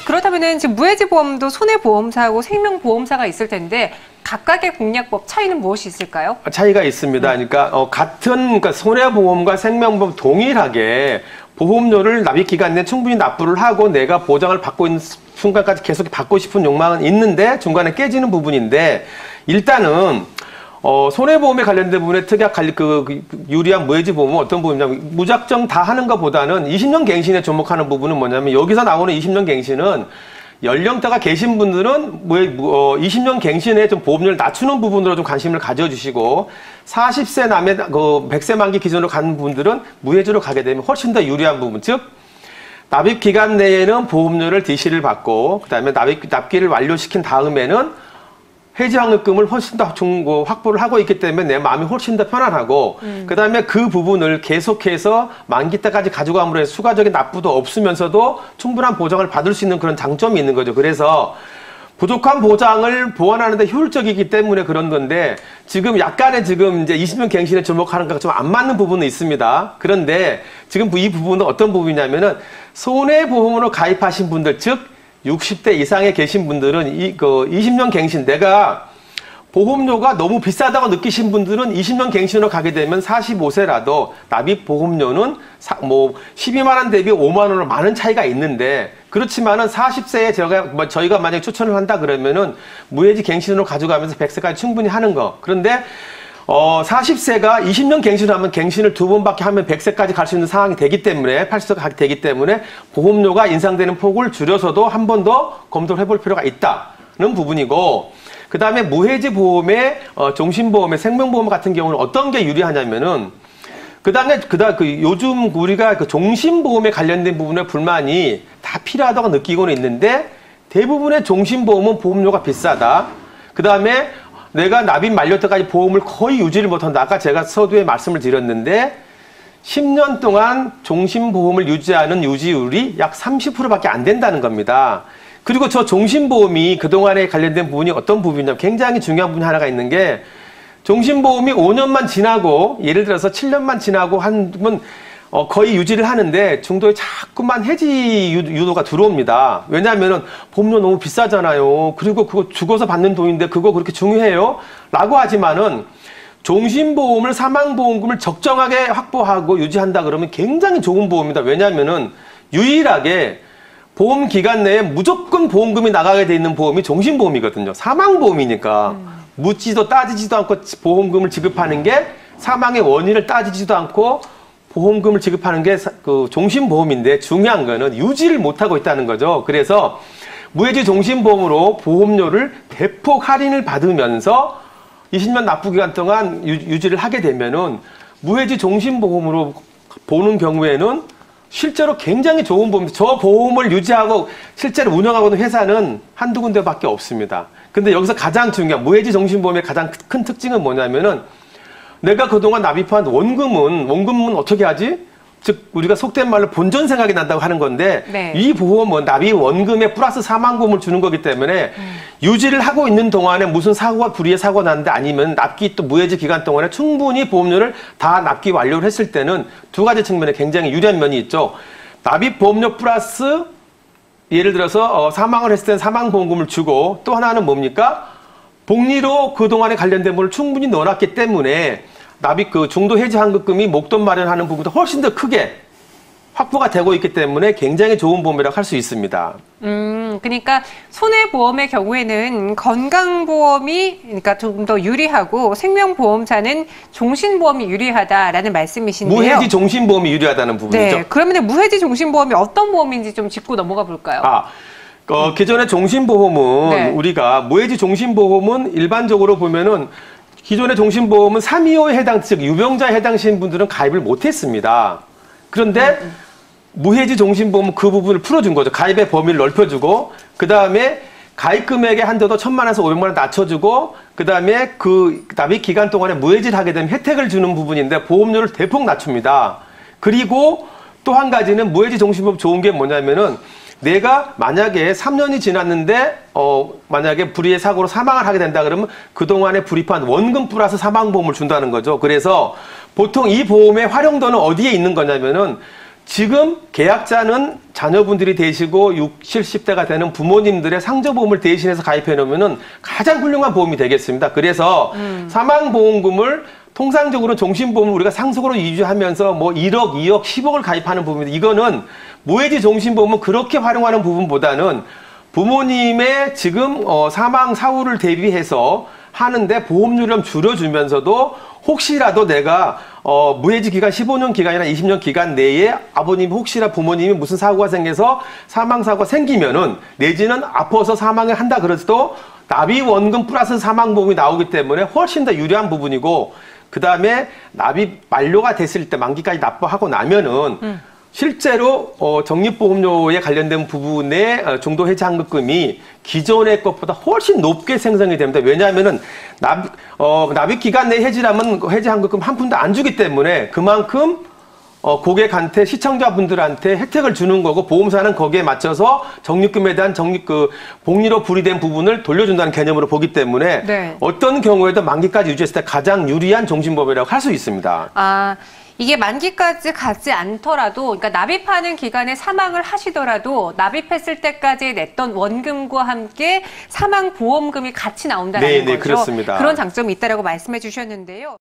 그렇다면은 지금 무해지보험도 손해보험사하고 생명보험사가 있을 텐데 각각의 공략법 차이는 무엇이 있을까요? 차이가 있습니다. 그러니까 그러니까 손해보험과 생명보험 동일하게 보험료를 납입 기간 내에 충분히 납부를 하고 내가 보장을 받고 있는 순간까지 계속 받고 싶은 욕망은 있는데 중간에 깨지는 부분인데 일단은 손해보험에 관련된 부분에 특약 유리한 무해지보험은 어떤 부분이냐면 무작정 다 하는 것보다는 20년 갱신에 주목하는 부분은 뭐냐면 여기서 나오는 20년 갱신은 연령대가 계신 분들은 20년 갱신에 좀 보험료를 낮추는 부분으로 좀 관심을 가져주시고 40세 남의 100세 만기 기준으로 가는 분들은 무해지로 가게 되면 훨씬 더 유리한 부분, 즉 납입 기간 내에는 보험료를 DC를 받고 그다음에 납기를 완료시킨 다음에는 해지환급금을 훨씬 더 확보를 하고 있기 때문에 내 마음이 훨씬 더 편안하고 그다음에 그 부분을 계속해서 만기 때까지 가져감으로 해서 추가적인 납부도 없으면서도 충분한 보장을 받을 수 있는 그런 장점이 있는 거죠. 그래서 부족한 보장을 보완하는 데 효율적이기 때문에 그런 건데 지금 약간의 이제 20년 갱신에 주목하는 것과 좀 안 맞는 부분은 있습니다. 그런데 지금 이 부분은 어떤 부분이냐면은 손해보험으로 가입하신 분들, 즉 60대 이상에 계신 분들은 20년 갱신, 내가 보험료가 너무 비싸다고 느끼신 분들은 20년 갱신으로 가게 되면 45세라도 납입 보험료는 12만 원 대비 5만 원으로 많은 차이가 있는데 그렇지만은 40세에 저희가 만약에 추천을 한다 그러면은 무해지 갱신으로 가져가면서 100세까지 충분히 하는 거. 그런데 40세가 20년 갱신하면 갱신을 2번밖에 하면 100세까지 갈 수 있는 상황이 되기 때문에 80세가 되기 때문에 보험료가 인상되는 폭을 줄여서도 한 번 더 검토를 해볼 필요가 있다는 부분이고 그 다음에 무해지 보험의 종신보험의 생명보험 같은 경우는 어떤 게 유리하냐면은 요즘 우리가 종신보험에 관련된 부분에 불만이 다 필요하다고 느끼고는 있는데 대부분의 종신보험은 보험료가 비싸다. 그 다음에 내가 납입 만료 때까지 보험을 거의 유지를 못한다. 아까 제가 서두에 말씀을 드렸는데 10년 동안 종신보험을 유지하는 유지율이 약 30%밖에 안 된다는 겁니다. 그리고 저 종신보험이 그동안에 관련된 부분이 어떤 부분이냐면 굉장히 중요한 부분이 하나가 있는 게 종신보험이 5년만 지나고 예를 들어서 7년만 지나고 한번 거의 유지를 하는데 중도에 자꾸만 해지 유도가 들어옵니다. 왜냐하면은 보험료 너무 비싸잖아요. 그리고 그거 죽어서 받는 돈인데 그거 그렇게 중요해요? 라고 하지만은 종신보험을 사망보험금을 적정하게 확보하고 유지한다 그러면 굉장히 좋은 보험입니다. 왜냐하면은 유일하게 보험 기간 내에 무조건 보험금이 나가게 돼 있는 보험이 종신보험이거든요. 사망보험이니까 묻지도 따지지도 않고 보험금을 지급하는 게 사망의 원인을 따지지도 않고 보험금을 지급하는 게 종신보험인데 중요한 거는 유지를 못하고 있다는 거죠. 그래서 무해지 종신보험으로 보험료를 대폭 할인을 받으면서 20년 납부기간 동안 유지를 하게 되면은 무해지 종신보험으로 보는 경우에는 실제로 굉장히 좋은 보험입니다. 저 보험을 유지하고 실제로 운영하고 있는 회사는 한두 군데밖에 없습니다. 근데 여기서 가장 중요한 무해지 종신보험의 가장 큰 특징은 뭐냐면은 내가 그동안 납입한 원금은 어떻게 하지? 즉 우리가 속된 말로 본전 생각이 난다고 하는 건데 네. 이 보험은 납입 원금에 플러스 사망보험을 주는 거기 때문에 유지를 하고 있는 동안에 무슨 불의의 사고가 났는데 아니면 납기 또 무해지 기간 동안에 충분히 보험료를 다 납기 완료를 했을 때는 두 가지 측면에 굉장히 유리한 면이 있죠. 납입 보험료 플러스 예를 들어서 사망을 했을 때는 사망보험금을 주고 또 하나는 뭡니까? 복리로 그동안에 관련된 부분을 충분히 넣어놨기 때문에 납입 중도 해지 환급금이 목돈 마련하는 부분도 훨씬 더 크게 확보가 되고 있기 때문에 굉장히 좋은 보험이라고 할 수 있습니다. 그러니까 손해보험의 경우에는 건강보험이 그러니까 좀 더 유리하고 생명보험사는 종신보험이 유리하다라는 말씀이신데요. 무해지 종신보험이 유리하다는 부분이죠. 네, 그러면 무해지 종신보험이 어떤 보험인지 좀 짚고 넘어가 볼까요? 기존의 종신보험은 네. 우리가 무해지 종신보험은 일반적으로 보면은 기존의 종신보험은 325에 즉 유병자에 해당하시는 분들은 가입을 못했습니다. 그런데 무해지 종신보험은 그 부분을 풀어준 거죠. 가입의 범위를 넓혀주고 그 다음에 가입 금액의 한도도 1,000만 원에서 500만 원 낮춰주고 그 다음에 그 납입 기간 동안에 무해지를 하게 되면 혜택을 주는 부분인데 보험료를 대폭 낮춥니다. 그리고 또 한 가지는 무해지 종신보험 좋은 게 뭐냐면은 내가 만약에 3년이 지났는데 만약에 불의의 사고로 사망을 하게 된다 그러면 그동안에 불입한 원금 플러스 사망보험을 준다는 거죠. 그래서 보통 이 보험의 활용도는 어디에 있는 거냐면은 지금 계약자는 자녀분들이 되시고 60, 70대가 되는 부모님들의 상저보험을 대신해서 가입해 놓으면은 가장 훌륭한 보험이 되겠습니다. 그래서 사망보험금을 통상적으로 종신보험을 우리가 상속으로 유지하면서 뭐 1억, 2억, 10억을 가입하는 부분인데 이거는 무해지 종신보험은 그렇게 활용하는 부분보다는 부모님의 지금 사망 사후를 대비해서 하는데 보험료를 좀 줄여주면서도 혹시라도 내가 무해지 기간 15년 기간이나 20년 기간 내에 아버님 혹시나 부모님이 무슨 사고가 생겨서 사망 사고가 생기면은 내지는 아파서 사망을 한다 그래도 납입 원금 플러스 사망보험이 나오기 때문에 훨씬 더 유리한 부분이고 그다음에 납입 만료가 됐을 때 만기까지 납부하고 나면은 실제로 적립보험료에 관련된 부분의 중도 해지 환급금이 기존의 것보다 훨씬 높게 생성이 됩니다. 왜냐하면은 납입 기간 내 해지라면 해지 환급금 한 푼도 안 주기 때문에 그만큼 고객한테 시청자분들한테 혜택을 주는 거고 보험사는 거기에 맞춰서 적립금에 대한 복리로 분리된 부분을 돌려준다는 개념으로 보기 때문에 네. 어떤 경우에도 만기까지 유지했을 때 가장 유리한 종신보험이라고 할 수 있습니다. 아, 이게 만기까지 가지 않더라도, 그러니까 납입하는 기간에 사망을 하시더라도 납입했을 때까지 냈던 원금과 함께 사망보험금이 같이 나온다는 네, 거죠. 그렇습니다. 그런 장점이 있다라고 말씀해 주셨는데요.